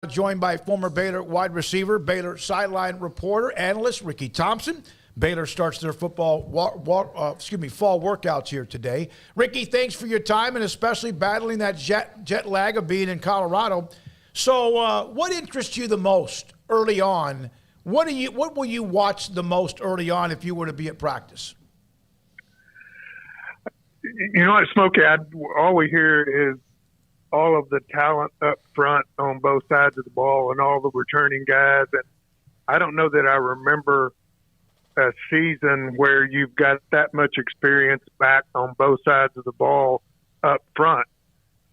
Joined by former Baylor wide receiver, Baylor Sideline Reporter, analyst Ricky Thompson. Baylor starts their football fall workouts here today. Ricky, thanks for your time and especially battling that jet lag of being in Colorado. So what interests you the most early on? What will you watch the most early on if you were to be at practice? You know what, Smokey, all we hear is all of the talent up front on both sides of the ball and all the returning guys. And I don't know that I remember a season where you've got that much experience back on both sides of the ball up front.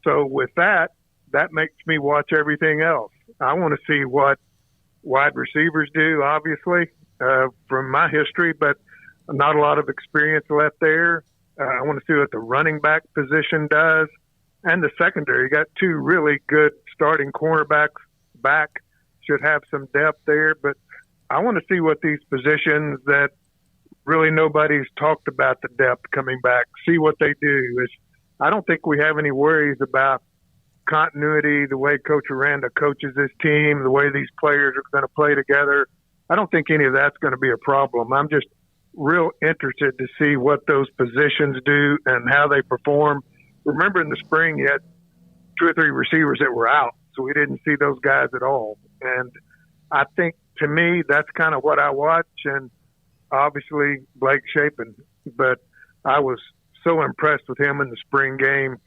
So with that makes me watch everything else. I want to see what wide receivers do, obviously, from my history, but not a lot of experience left there. I want to see what the running back position does. And the secondary, you got two really good starting cornerbacks back, should have some depth there. But I want to see what these positions that really nobody's talked about the depth coming back, see what they do. I don't think we have any worries about continuity, the way Coach Aranda coaches this team, the way these players are going to play together. I don't think any of that's going to be a problem. I'm just real interested to see what those positions do and how they perform. Remember in the spring, you had 2 or 3 receivers that were out, so we didn't see those guys at all. And I think, to me, that's kind of what I watch, and obviously Blakechapin. But I was so impressed with him in the spring game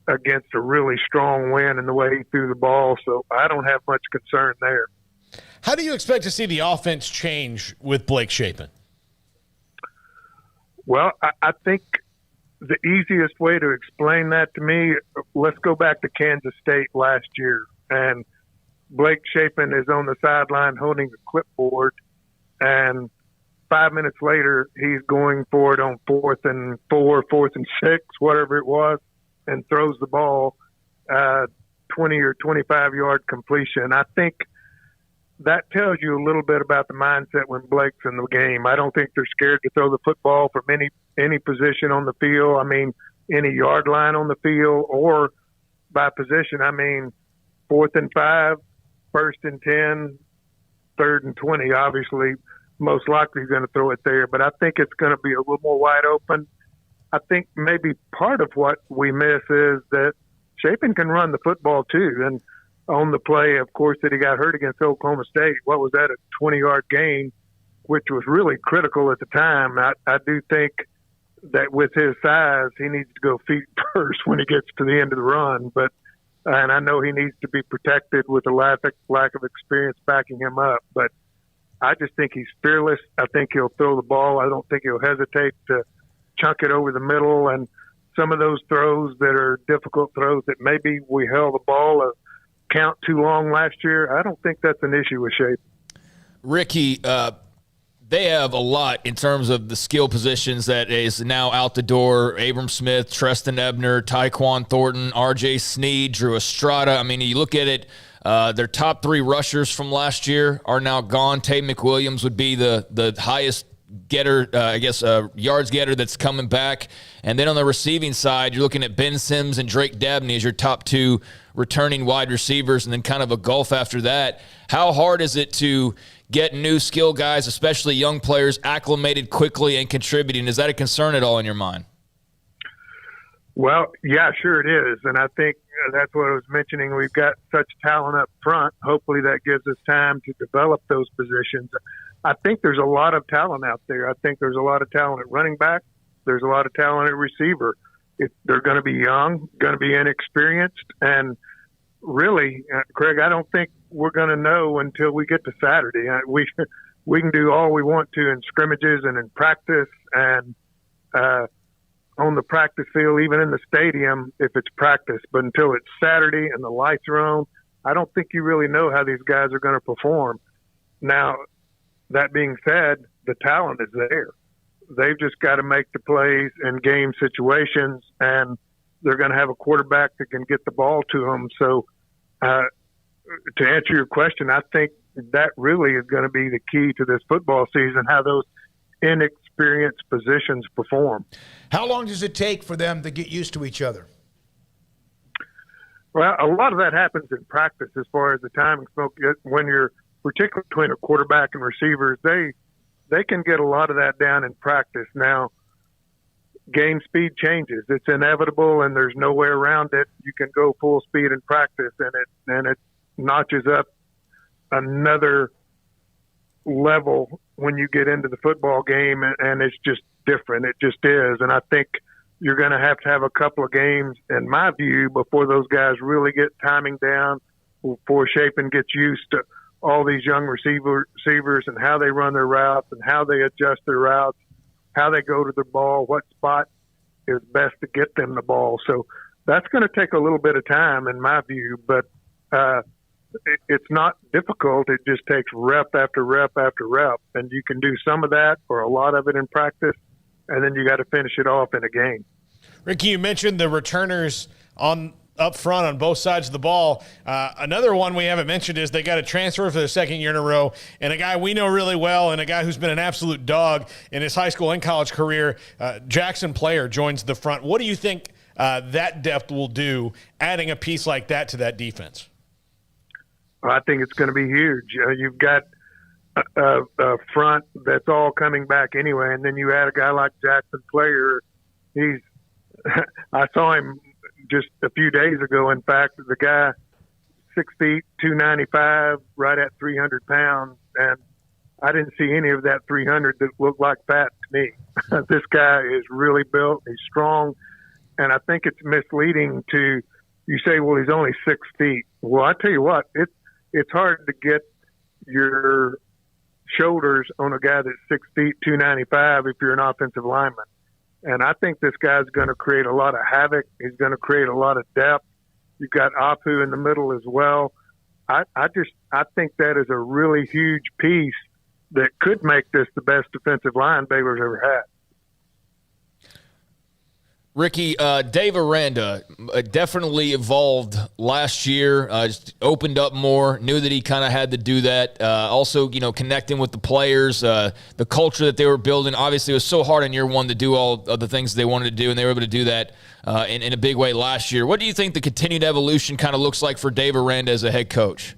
against a really strong win and the way he threw the ball, so I don't have much concern there. How do you expect to see the offense change with Blakechapin? Well, I think the easiest way to explain that to me, let's go back to Kansas State last year. And Blakechapin is on the sideline holding the clipboard. And 5 minutes later, he's going for it on 4th and 4, 4th and 6, whatever it was, and throws the ball 20 or 25-yard completion. I think that tells you a little bit about the mindset when Blake's in the game. I don't think they're scared to throw the football from any position on the field. I mean, any yard line on the field or by position. I mean, 4th and 5, 1st and 10, 3rd and 20. Obviously, most likely going to throw it there. But I think it's going to be a little more wide open. I think maybe part of what we miss is that Chapin can run the football too. And on the play, of course, that he got hurt against Oklahoma State, what was that, a 20-yard gain, which was really critical at the time. I do think that with his size, he needs to go feet first when he gets to the end of the run. And I know he needs to be protected with a lack of experience backing him up. But I just think he's fearless. I think he'll throw the ball. I don't think he'll hesitate to chunk it over the middle. And some of those throws that are difficult throws that maybe we held the ball a count too long last year, I don't think that's an issue with Shape. Ricky, they have a lot in terms of the skill positions that is now out the door. Abram Smith, Treston Ebner, Tyquan Thornton, R.J. Sneed, Drew Estrada. I mean, you look at it, their top 3 rushers from last year are now gone. Tate McWilliams would be the highest getter, yards getter that's coming back. And then on the receiving side, you're looking at Ben Sims and Drake Dabney as your top 2 returning wide receivers, and then kind of a gulf after that. How hard is it to get new skill guys, especially young players, acclimated quickly and contributing? Is that a concern at all in your mind? Well, yeah, sure it is. And I think that's what I was mentioning. We've got such talent up front. Hopefully that gives us time to develop those positions. I think there's a lot of talent out there. I think there's a lot of talent at running back. There's a lot of talent at receiver. They're going to be young, going to be inexperienced. And really, Craig, I don't think we're going to know until we get to Saturday. We can do all we want to in scrimmages and in practice and on the practice field, even in the stadium if it's practice. But until it's Saturday and the lights are on, I don't think you really know how these guys are going to perform. Now, that being said, the talent is there. They've just got to make the plays in game situations, and they're going to have a quarterback that can get the ball to them. So to answer your question, I think that really is going to be the key to this football season, how those inexperienced positions perform. How long does it take for them to get used to each other? Well, a lot of that happens in practice as far as the timing. When you're particularly between a quarterback and receivers, they can get a lot of that down in practice. Now, game speed changes. It's inevitable, and there's no way around it. You can go full speed in practice, and it notches up another level when you get into the football game, and it's just different. It just is. And I think you're going to have a couple of games, in my view, before those guys really get timing down, before Chapin gets used to all these young receivers and how they run their routes and how they adjust their routes, how they go to the ball, what spot is best to get them the ball. So that's going to take a little bit of time, in my view, but it's not difficult. It just takes rep after rep after rep, and you can do some of that or a lot of it in practice, and then you got to finish it off in a game. Ricky, you mentioned the returners up front on both sides of the ball. Another one we haven't mentioned is they got a transfer for the second year in a row, and a guy we know really well and a guy who's been an absolute dog in his high school and college career, Jackson Player, joins the front. What do you think that depth will do, adding a piece like that to that defense? I think it's going to be huge. You've got a front that's all coming back anyway, and then you add a guy like Jackson Player. I saw him just a few days ago. In fact, the guy, 6 feet, 295, right at 300 pounds, and I didn't see any of that 300 that looked like fat to me. This guy is really built. He's strong, and I think it's misleading to you say, well, he's only 6 feet. Well, I tell you what, it's hard to get your shoulders on a guy that's 6 feet, 295 if you're an offensive lineman. And I think this guy's going to create a lot of havoc. He's going to create a lot of depth. You've got Apu in the middle as well. I think that is a really huge piece that could make this the best defensive line Baylor's ever had. Ricky, Dave Aranda definitely evolved last year, just opened up more, knew that he kind of had to do that. Also, connecting with the players, the culture that they were building. Obviously, it was so hard in year one to do all of the things they wanted to do, and they were able to do that in a big way last year. What do you think the continued evolution kind of looks like for Dave Aranda as a head coach?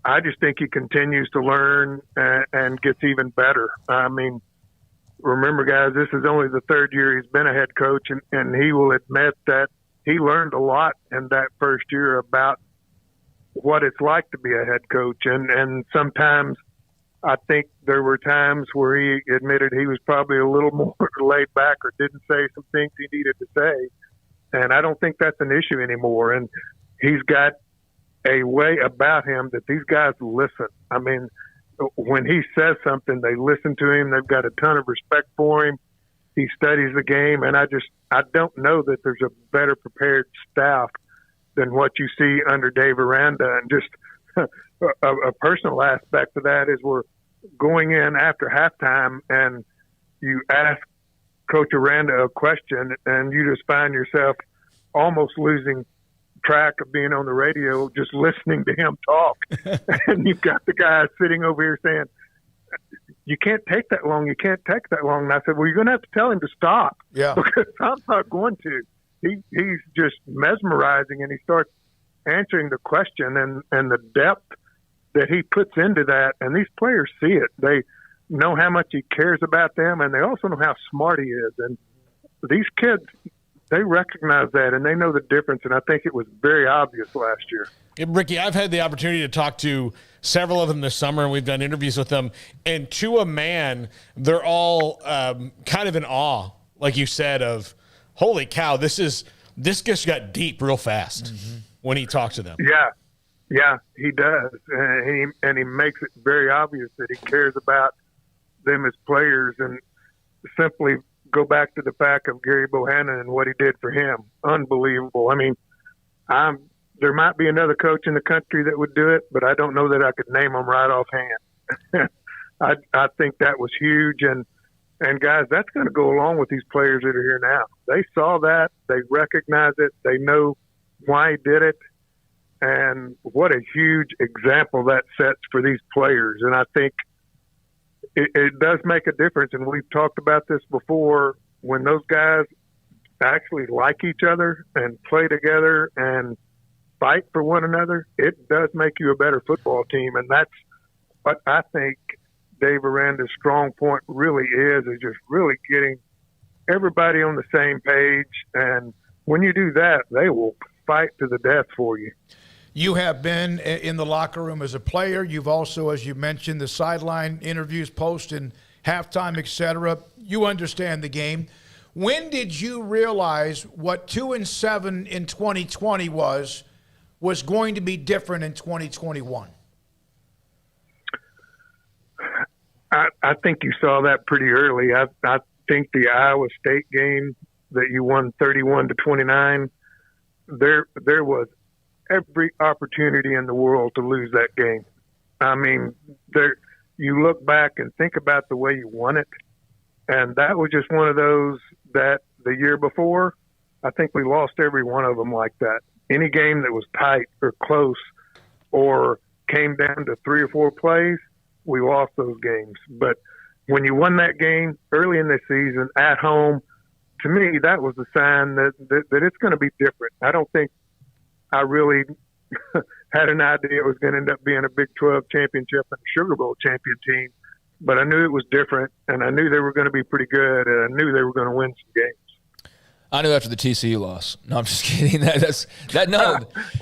I just think he continues to learn and gets even better. I mean, remember, guys, this is only the third year he's been a head coach, and he will admit that he learned a lot in that first year about what it's like to be a head coach. And sometimes I think there were times where he admitted he was probably a little more laid back or didn't say some things he needed to say. And I don't think that's an issue anymore. And he's got a way about him that these guys listen. I mean, when he says something, they listen to him. They've got a ton of respect for him. He studies the game, and I don't know that there's a better prepared staff than what you see under Dave Aranda. And just a personal aspect of that is we're going in after halftime, and you ask Coach Aranda a question, and you just find yourself almost losing track of being on the radio, just listening to him talk. And you've got the guy sitting over here saying, you can't take that long. You can't take that long. And I said, well, you're going to have to tell him to stop. Yeah. Because I'm not going to. He's just mesmerizing, and he starts answering the question and the depth that he puts into that. And these players see it. They know how much he cares about them, and they also know how smart he is. And these kids, they recognize that, and they know the difference, and I think it was very obvious last year. Ricky, I've had the opportunity to talk to several of them this summer, and we've done interviews with them, and to a man, they're all kind of in awe, like you said, of, holy cow, this just got deep real fast when he talks to them. Yeah, he does, and he makes it very obvious that he cares about them as players, and simply go back to the fact of Gary Bohannon and what he did for him. Unbelievable. I mean, there might be another coach in the country that would do it, but I don't know that I could name them right offhand. I think that was huge. And guys, that's going to go along with these players that are here now. They saw that. They recognize it. They know why he did it. And what a huge example that sets for these players. And I think it does make a difference, and we've talked about this before. When those guys actually like each other and play together and fight for one another, it does make you a better football team. And that's what I think Dave Aranda's strong point really is just really getting everybody on the same page. And when you do that, they will fight to the death for you. You have been in the locker room as a player. You've also, as you mentioned, the sideline interviews, post and halftime, etc. You understand the game. When did you realize what 2-7 in 2020 was going to be different in 2021? I think you saw that pretty early. I think the Iowa State game that you won 31-29, there was every opportunity in the world to lose that game. I mean, you look back and think about the way you won it, and that was just one of those that the year before, I think we lost every one of them like that. Any game that was tight or close or came down to 3 or 4 plays, we lost those games. But when you won that game early in the season at home, to me, that was the sign that it's going to be different. I don't think I really had an idea it was going to end up being a Big 12 championship and a Sugar Bowl champion team, but I knew it was different, and I knew they were going to be pretty good, and I knew they were going to win some games. I knew after the TCU loss. No, I'm just kidding. No.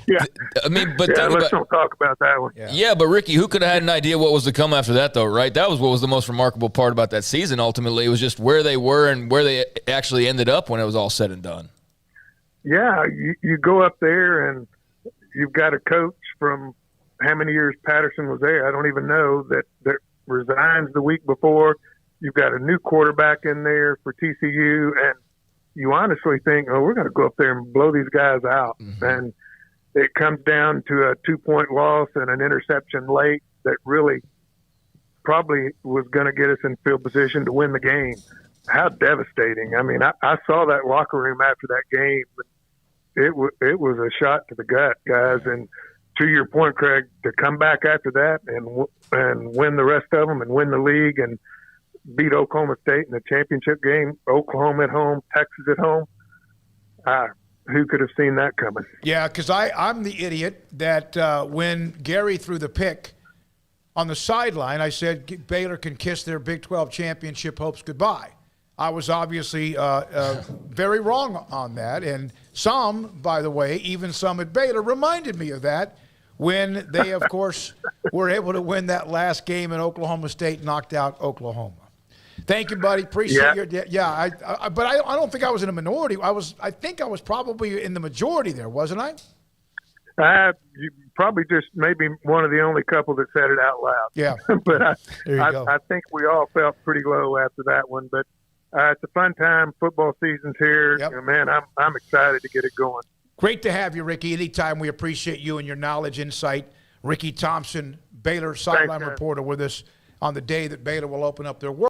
Yeah. I mean, but let's don't talk about that one. Yeah, but Ricky, who could have had an idea what was to come after that, though, right? That was what was the most remarkable part about that season. Ultimately, it was just where they were and where they actually ended up when it was all said and done. Yeah, you go up there and you've got a coach from how many years Patterson was there. I don't even know that resigns the week before. You've got a new quarterback in there for TCU, and you honestly think, oh, we're going to go up there and blow these guys out. Mm-hmm. And it comes down to a 2-point loss and an interception late that really probably was going to get us in field position to win the game. How devastating. I mean, I saw that locker room after that game. It was a shot to the gut, guys. And to your point, Craig, to come back after that and win the rest of them and win the league and beat Oklahoma State in the championship game, Oklahoma at home, Texas at home. Who could have seen that coming? Yeah, because I'm the idiot that when Gary threw the pick on the sideline, I said Baylor can kiss their Big 12 championship hopes goodbye. I was obviously very wrong on that. And some, by the way, even some at Baylor reminded me of that when they, of course, were able to win that last game and Oklahoma State knocked out Oklahoma. Thank you, buddy. Appreciate your but I don't think I was in a minority. I think I was probably in the majority there, wasn't I? You probably just maybe one of the only couple that said it out loud. Yeah. But I think we all felt pretty low after that one. But it's a fun time. Football season's here. Yep. Man, I'm excited to get it going. Great to have you, Ricky. Anytime. We appreciate you and your knowledge, insight. Ricky Thompson, Baylor Sideline Reporter, with us on the day that Baylor will open up their world.